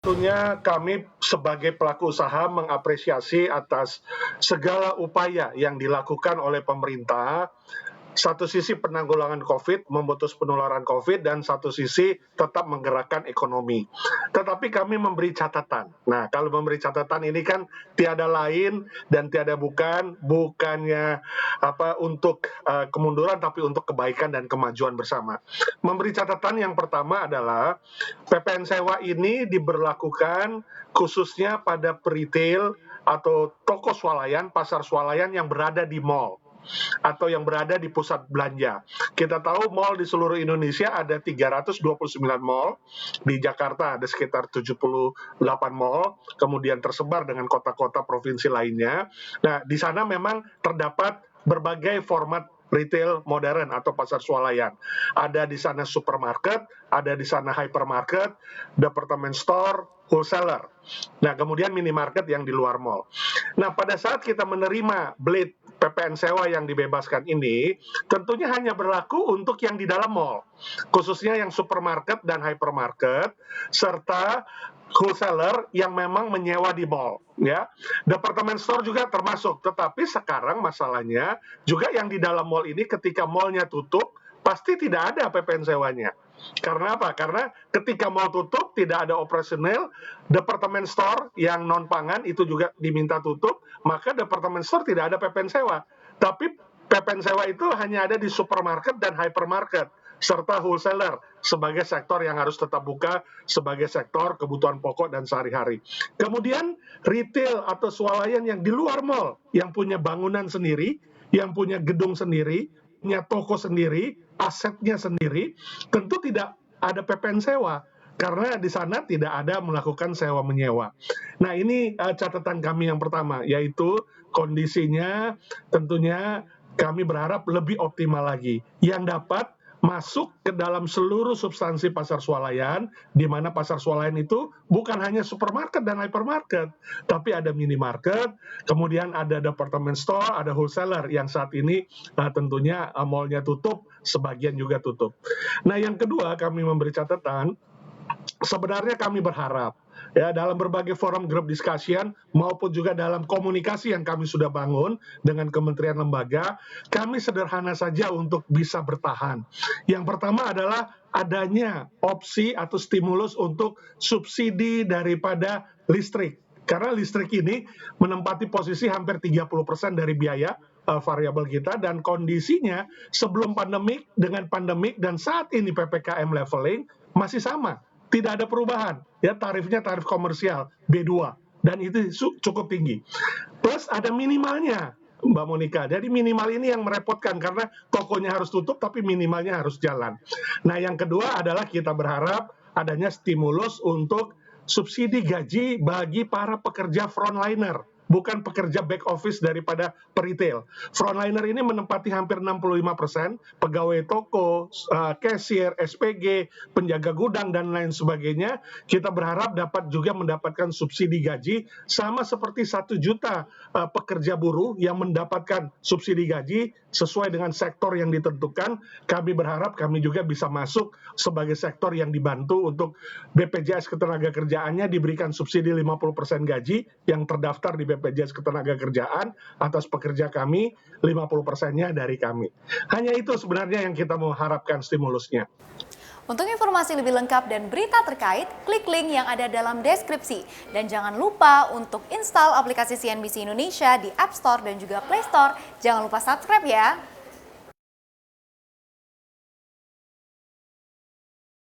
Tentunya kami sebagai pelaku usaha mengapresiasi atas segala upaya yang dilakukan oleh pemerintah. Satu sisi penanggulangan COVID, memutus penularan COVID, dan satu sisi tetap menggerakkan ekonomi. Tetapi kami memberi catatan. Nah, kalau memberi catatan ini kan tiada lain dan tiada bukannya untuk kemunduran, tapi untuk kebaikan dan kemajuan bersama. Memberi catatan yang pertama adalah PPN sewa ini diberlakukan khususnya pada retail atau toko swalayan, pasar swalayan yang berada di mall atau yang berada di pusat belanja. Kita tahu mall di seluruh Indonesia ada 329 mall, di Jakarta ada sekitar 78 mall, kemudian tersebar dengan kota-kota provinsi lainnya. Nah, di sana memang terdapat berbagai format retail modern atau pasar swalayan. Ada di sana supermarket, ada di sana hypermarket, department store, wholesaler. Nah, kemudian minimarket yang di luar mall. Nah, pada saat kita menerima blade PPN sewa yang dibebaskan ini, tentunya hanya berlaku untuk yang di dalam mall, khususnya yang supermarket dan hypermarket, serta wholesaler yang memang menyewa di mall, ya. Department store juga termasuk, tetapi sekarang masalahnya juga yang di dalam mall ini ketika mallnya tutup, pasti tidak ada PPN sewanya. Karena apa? Karena ketika mall tutup, tidak ada operasional, department store yang non-pangan itu juga diminta tutup, maka department store tidak ada PPN sewa. Tapi PPN sewa itu hanya ada di supermarket dan hypermarket, serta wholesaler sebagai sektor yang harus tetap buka sebagai sektor kebutuhan pokok dan sehari-hari. Kemudian retail atau swalayan yang di luar mall, yang punya bangunan sendiri, yang punya gedung sendiri, punya toko sendiri, asetnya sendiri, tentu tidak ada PPN sewa karena di sana tidak ada melakukan sewa menyewa. Nah, ini catatan kami yang pertama, yaitu kondisinya tentunya kami berharap lebih optimal lagi yang dapat masuk ke dalam seluruh substansi pasar swalayan, di mana pasar swalayan itu bukan hanya supermarket dan hypermarket, tapi ada minimarket, kemudian ada department store, ada wholesaler yang saat ini tentunya mallnya tutup, sebagian juga tutup. Nah, yang kedua kami memberi catatan, sebenarnya kami berharap ya dalam berbagai forum group discussion maupun juga dalam komunikasi yang kami sudah bangun dengan kementerian lembaga, kami sederhana saja untuk bisa bertahan. Yang pertama adalah adanya opsi atau stimulus untuk subsidi daripada listrik. Karena listrik ini menempati posisi hampir 30% dari biaya variabel kita, dan kondisinya sebelum pandemik, dengan pandemik, dan saat ini PPKM leveling masih sama. Tidak ada perubahan, ya tarifnya tarif komersial B2 dan itu cukup tinggi. Plus ada minimalnya, Mbak Monica. Jadi minimal ini yang merepotkan karena tokonya harus tutup tapi minimalnya harus jalan. Nah, yang kedua adalah kita berharap adanya stimulus untuk subsidi gaji bagi para pekerja frontliner, bukan pekerja back office daripada retail. Frontliner ini menempati hampir 65%, pegawai toko, kasir, SPG, penjaga gudang, dan lain sebagainya. Kita berharap dapat juga mendapatkan subsidi gaji, sama seperti 1 juta pekerja buruh yang mendapatkan subsidi gaji sesuai dengan sektor yang ditentukan. Kami berharap kami juga bisa masuk sebagai sektor yang dibantu untuk BPJS Ketenagakerjaannya diberikan subsidi 50% gaji yang terdaftar di BPJS Ketenagakerjaan atas pekerja kami, 50%-nya dari kami. Hanya itu sebenarnya yang kita mau harapkan stimulusnya. Untuk informasi lebih lengkap dan berita terkait, klik link yang ada dalam deskripsi. Dan jangan lupa untuk install aplikasi CNBC Indonesia di App Store dan juga Play Store. Jangan lupa subscribe ya.